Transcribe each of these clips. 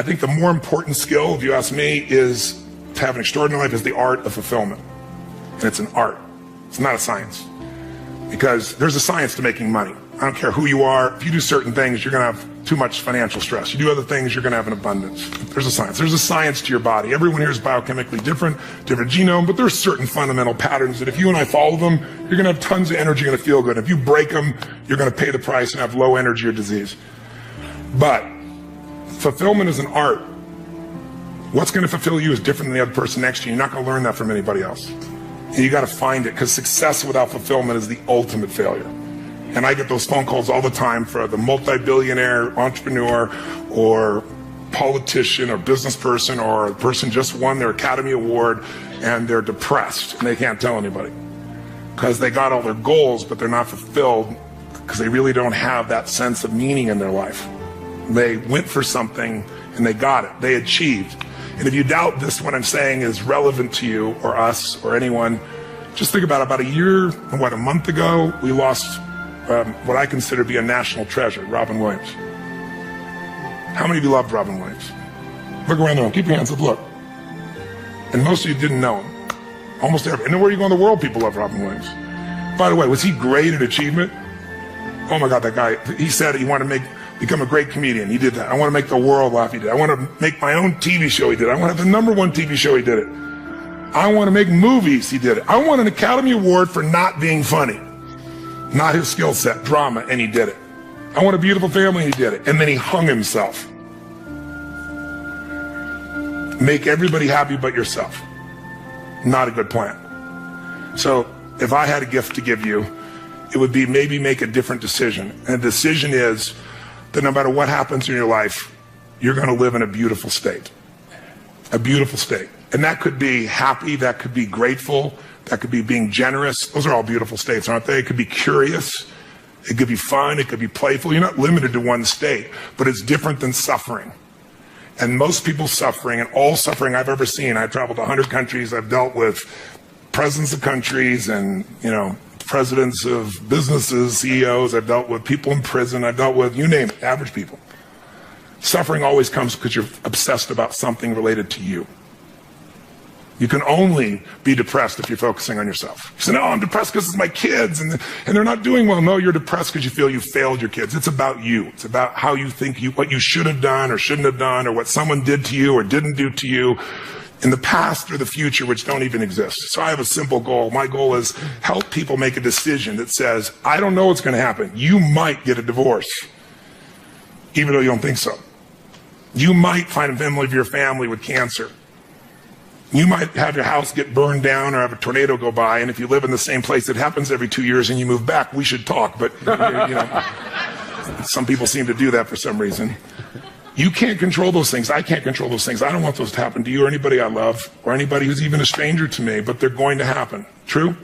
I think the more important skill, if you ask me, is to have an extraordinary life is the art of fulfillment. And it's an art. It's not a science. Because there's a science to making money. I don't care who you are. If you do certain things, you're going to have too much financial stress. You do other things, you're going to have an abundance. There's a science. There's a science to your body. Everyone here is biochemically different genome, but there's certain fundamental patterns that if you and I follow them, you're going to have tons of energy, you're going to feel good. If you break them, you're going to pay the price and have low energy or disease. But fulfillment is an art. What's going to fulfill you is different than the other person next to you. You're not going to learn that from anybody else. And you got to find it, because success without fulfillment is the ultimate failure. And I get those phone calls all the time for the multi-billionaire entrepreneur or politician or business person or a person just won their Academy Award and they're depressed and they can't tell anybody because they got all their goals, but they're not fulfilled because they really don't have that sense of meaning in their life. They went for something and they got it. They achieved. And if you doubt this, what I'm saying is relevant to you or us or anyone, just think about a year, a month ago, we lost what I consider to be a national treasure, Robin Williams. How many of you loved Robin Williams? Look around the room, keep your hands up, look. And most of you didn't know him. Almost every, and where you go in the world, people love Robin Williams. By the way, was he great at achievement? Oh my God, that guy, he said he wanted to become a great comedian. He did that. I want to make the world laugh. He did. I want to make my own TV show. He did it. I want to have the #1 TV show. He did it. I want to make movies. He did it. I want an Academy Award for not being funny. Not his skill set, drama, and he did it. I want a beautiful family, and he did it. And then he hung himself. Make everybody happy but yourself. Not a good plan. So if I had a gift to give you, it would be maybe make a different decision. And the decision is that no matter what happens in your life, you're going to live in a beautiful state. A beautiful state. And that could be happy, that could be grateful, that could be being generous. Those are all beautiful states, aren't they? It could be curious. It could be fun. It could be playful. You're not limited to one state, but it's different than suffering. And most people's suffering, and all suffering I've ever seen, I've traveled to 100 countries. I've dealt with presidents of countries and, presidents of businesses, CEOs. I've dealt with people in prison. I've dealt with, you name it, average people. Suffering always comes because you're obsessed about something related to you. You can only be depressed if you're focusing on yourself. You say, no, I'm depressed because it's my kids and they're not doing well. No, you're depressed because you feel you failed your kids. It's about you. It's about how you think what you should have done or shouldn't have done, or what someone did to you or didn't do to you in the past or the future, which don't even exist. So I have a simple goal. My goal is help people make a decision that says, I don't know what's going to happen. You might get a divorce, even though you don't think so. You might find a member of your family with cancer. You might have your house get burned down or have a tornado go by, and if you live in the same place, it happens every 2 years and you move back, we should talk, but some people seem to do that for some reason. You can't control those things. I can't control those things. I don't want those to happen to you or anybody I love or anybody who's even a stranger to me, but they're going to happen. True?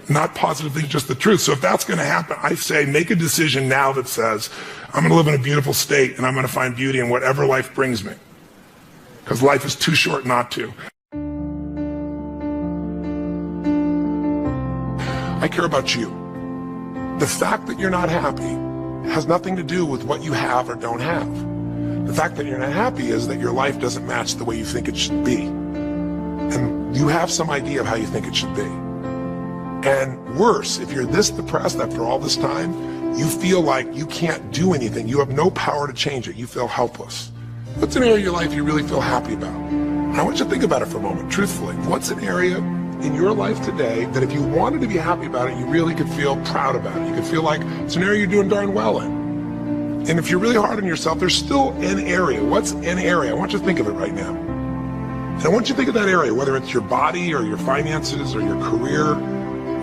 Not positively, just the truth. So if that's going to happen, I say make a decision now that says, I'm going to live in a beautiful state and I'm going to find beauty in whatever life brings me. Because life is too short not to. I care about you. The fact that you're not happy has nothing to do with what you have or don't have. The fact that you're not happy is that your life doesn't match the way you think it should be. And you have some idea of how you think it should be. And worse, if you're this depressed after all this time, you feel like you can't do anything. You have no power to change it. You feel helpless. What's an area of your life you really feel happy about? And I want you to think about it for a moment, truthfully. What's an area in your life today that if you wanted to be happy about it, you really could feel proud about it? You could feel like it's an area you're doing darn well in. And if you're really hard on yourself, there's still an area. What's an area? I want you to think of it right now. And I want you to think of that area, whether it's your body or your finances or your career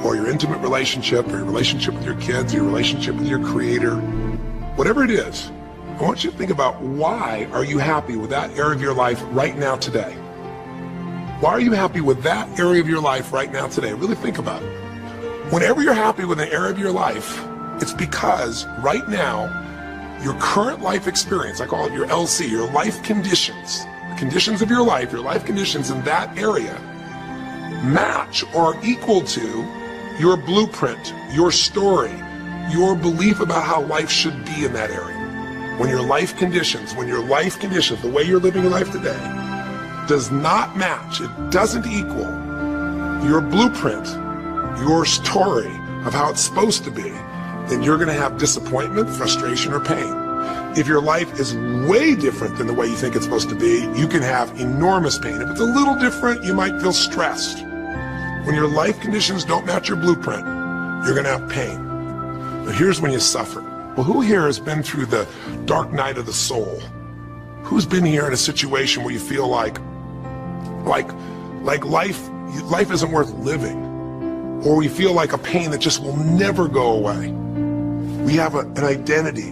or your intimate relationship or your relationship with your kids, or your relationship with your creator, whatever it is. I want you to think about, why are you happy with that area of your life right now today? Why are you happy with that area of your life right now today? Really think about it. Whenever you're happy with an area of your life, it's because right now, your current life experience, I call it your LC, your life conditions, the conditions of your life conditions in that area match or are equal to your blueprint, your story, your belief about how life should be in that area. when your life conditions, the way you're living your life today, does not match, it doesn't equal your blueprint, your story of how it's supposed to be, then you're going to have disappointment, frustration, or pain. If your life is way different than the way you think it's supposed to be, you can have enormous pain. If it's a little different, you might feel stressed. When your life conditions don't match your blueprint, you're going to have pain. But here's when you suffer. Well, who here has been through the dark night of the soul? Who's been here in a situation where you feel like life isn't worth living? Or we feel like a pain that just will never go away? We have an identity.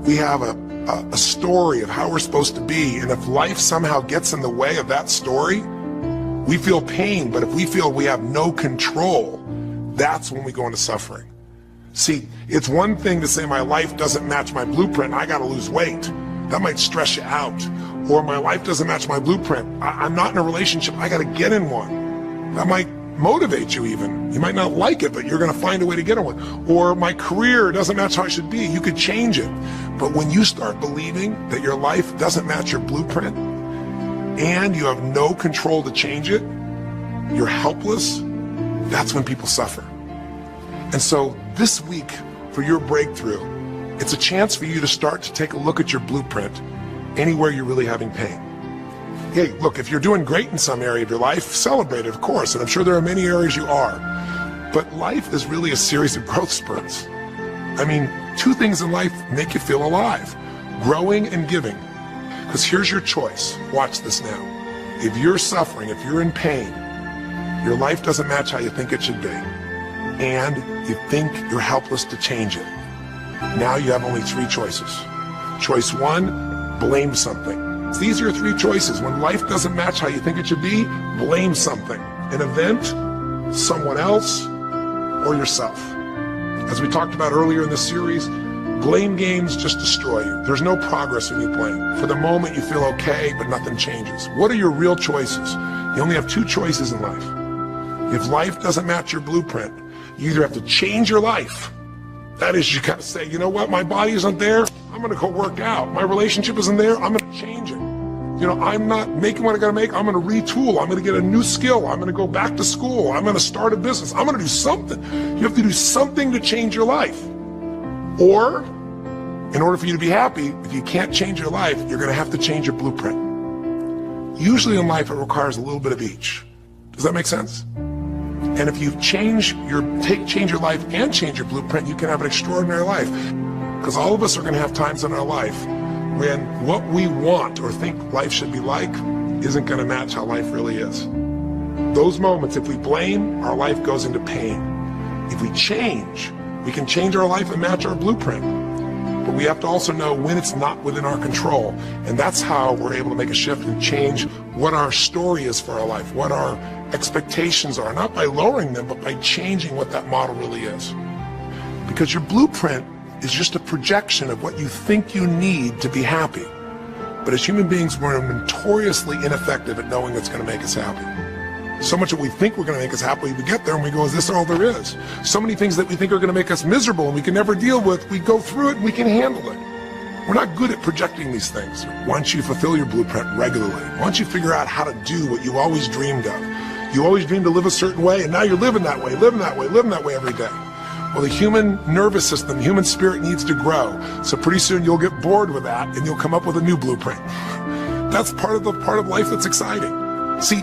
We have a story of how we're supposed to be. And if life somehow gets in the way of that story, we feel pain. But if we feel we have no control, that's when we go into suffering. See, it's one thing to say my life doesn't match my blueprint, I gotta lose weight. That might stress you out. Or my life doesn't match my blueprint, I'm not in a relationship, I gotta get in one. That might motivate you even. You might not like it, but you're gonna find a way to get in one. Or my career doesn't match how I should be, you could change it. But when you start believing that your life doesn't match your blueprint, and you have no control to change it, you're helpless, that's when people suffer. And so this week, for your breakthrough, it's a chance for you to start to take a look at your blueprint anywhere you're really having pain. Hey, look, if you're doing great in some area of your life, celebrate it, of course, and I'm sure there are many areas you are. But life is really a series of growth spurts. I mean, two things in life make you feel alive: growing and giving. Because here's your choice. Watch this now. If you're suffering, if you're in pain, your life doesn't match how you think it should be, and you think you're helpless to change it, now you have only three choices. Choice one, blame something. These are your three choices. When life doesn't match how you think it should be, blame something. An event, someone else, or yourself. As we talked about earlier in the series, blame games just destroy you. There's no progress when you blame. For the moment you feel okay, but nothing changes. What are your real choices? You only have two choices in life. If life doesn't match your blueprint, you either have to change your life. That is, you gotta say, you know what, my body isn't there, I'm gonna go work out. My relationship isn't there, I'm gonna change it. You know, I'm not making what I gotta make, I'm gonna retool, I'm gonna get a new skill, I'm gonna go back to school, I'm gonna start a business, I'm gonna do something. You have to do something to change your life. Or, in order for you to be happy, if you can't change your life, you're gonna have to change your blueprint. Usually in life, it requires a little bit of each. Does that make sense? And if you change your life and change your blueprint, you can have an extraordinary life. Because all of us are going to have times in our life when what we want or think life should be like isn't going to match how life really is. Those moments, if we blame, our life goes into pain. If we change, we can change our life and match our blueprint. But we have to also know when it's not within our control. And that's how we're able to make a shift and change what our story is for our life, what our expectations are, not by lowering them, but by changing what that model really is. Because your blueprint is just a projection of what you think you need to be happy. But as human beings, we're notoriously ineffective at knowing what's going to make us happy. So much that we think we're going to make us happy, we get there and we go, is this all there is? So many things that we think are going to make us miserable and we can never deal with, we go through it and we can handle it. We're not good at projecting these things. Once you fulfill your blueprint regularly, once you figure out how to do what you always dreamed of, you always dreamed to live a certain way, and now you're living that way, living that way, living that way every day. Well, the human nervous system, the human spirit needs to grow. So pretty soon you'll get bored with that and you'll come up with a new blueprint. That's part of life that's exciting. See,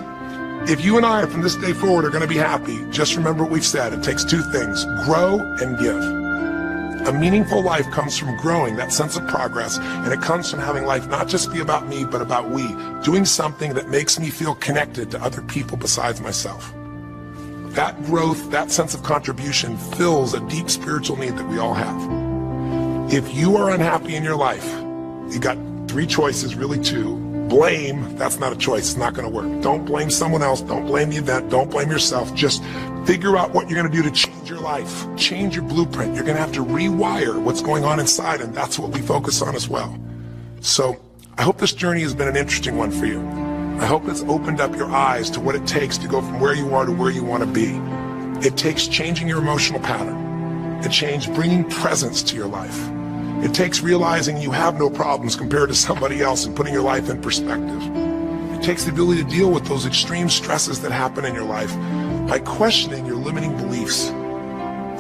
if you and I from this day forward are going to be happy, just remember what we've said. It takes two things: grow and give. A meaningful life comes from growing, that sense of progress, and it comes from having life not just be about me, but about we, doing something that makes me feel connected to other people besides myself. That growth, that sense of contribution fills a deep spiritual need that we all have. If you are unhappy in your life, you got three choices, really two. Blame, that's not a choice, it's not going to work. Don't blame someone else, don't blame the event, don't blame yourself. Just figure out what you're going to do to change your life, change your blueprint. You're going to have to rewire what's going on inside, and that's what we focus on as well. So I hope this journey has been an interesting one for you. I hope it's opened up your eyes to what it takes to go from where you are to where you want to be. It takes changing your emotional pattern. It takes bringing presence to your life. It takes realizing you have no problems compared to somebody else and putting your life in perspective. It takes the ability to deal with those extreme stresses that happen in your life by questioning your limiting beliefs.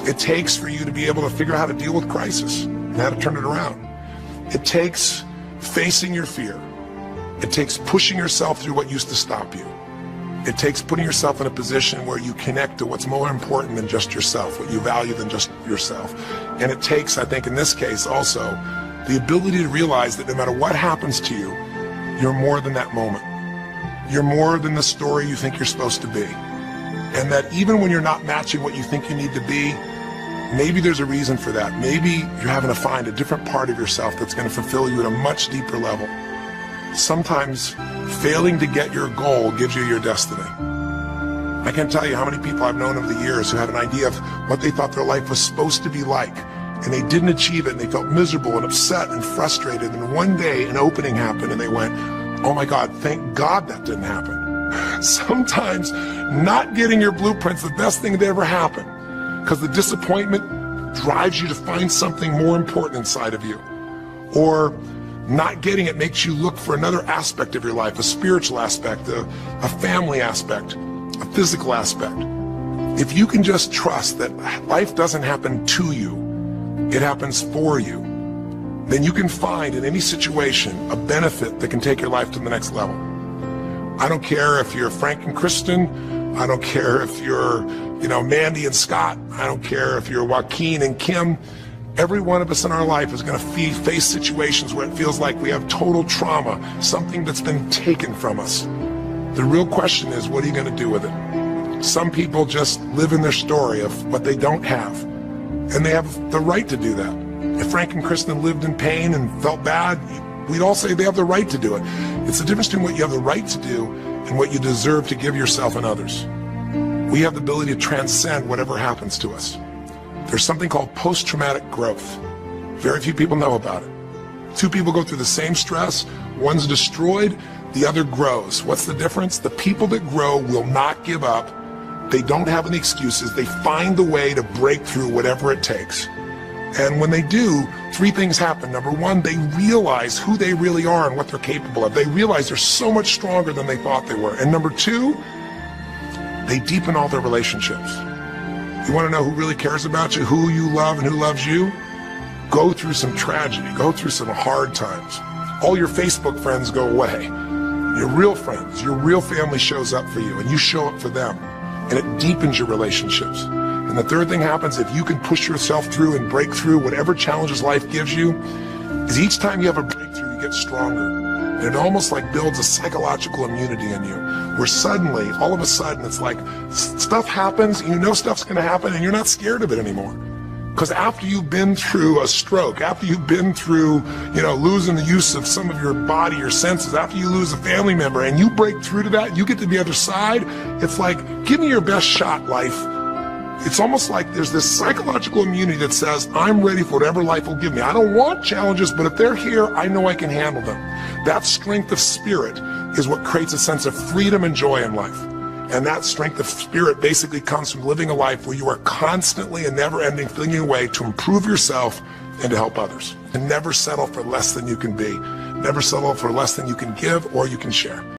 It takes for you to be able to figure out how to deal with crisis and how to turn it around. It takes facing your fear. It takes pushing yourself through what used to stop you. It takes putting yourself in a position where you connect to what's more important than just yourself, what you value than just yourself. And it takes, I think in this case also, the ability to realize that no matter what happens to you, you're more than that moment. You're more than the story you think you're supposed to be. And that even when you're not matching what you think you need to be, maybe there's a reason for that. Maybe you're having to find a different part of yourself that's going to fulfill you at a much deeper level. Sometimes failing to get your goal gives you your destiny. I can't tell you how many people I've known over the years who had an idea of what they thought their life was supposed to be like, and they didn't achieve it, and they felt miserable and upset and frustrated, and one day an opening happened and they went, oh my God, thank God that didn't happen. Sometimes not getting your blueprint's the best thing that ever happened, because the disappointment drives you to find something more important inside of you. Or not getting it makes you look for another aspect of your life, a spiritual aspect, a family aspect, a physical aspect. If you can just trust that life doesn't happen to you, it happens for you, then you can find in any situation a benefit that can take your life to the next level. I don't care if you're Frank and Kristen. I don't care if you're, Mandy and Scott. I don't care if you're Joaquin and Kim. Every one of us in our life is going to face situations where it feels like we have total trauma, something that's been taken from us. The real question is, what are you going to do with it? Some people just live in their story of what they don't have, and they have the right to do that. If Frank and Kristen lived in pain and felt bad, we'd all say they have the right to do it. It's the difference between what you have the right to do and what you deserve to give yourself and others. We have the ability to transcend whatever happens to us. There's something called post-traumatic growth. Very few people know about it. Two people go through the same stress, one's destroyed, the other grows. What's the difference? The people that grow will not give up. They don't have any excuses. They find the way to break through whatever it takes. And when they do, three things happen. Number one, they realize who they really are and what they're capable of. They realize they're so much stronger than they thought they were. And number two, they deepen all their relationships. You want to know who really cares about you, who you love and who loves you? Go through some tragedy, go through some hard times. All your Facebook friends go away. Your real friends, your real family shows up for you and you show up for them. And it deepens your relationships. And the third thing happens, if you can push yourself through and break through whatever challenges life gives you, is each time you have a breakthrough, you get stronger. And it almost like builds a psychological immunity in you, where suddenly, all of a sudden, it's like stuff happens, and you know stuff's going to happen, and you're not scared of it anymore. Because after you've been through a stroke, after you've been through, losing the use of some of your body, your senses, after you lose a family member, and you break through to that, you get to the other side, it's like, give me your best shot, life. It's almost like there's this psychological immunity that says, I'm ready for whatever life will give me. I don't want challenges, but if they're here, I know I can handle them. That strength of spirit is what creates a sense of freedom and joy in life. And that strength of spirit basically comes from living a life where you are constantly and never-ending flinging away to improve yourself and to help others. And never settle for less than you can be. Never settle for less than you can give or you can share.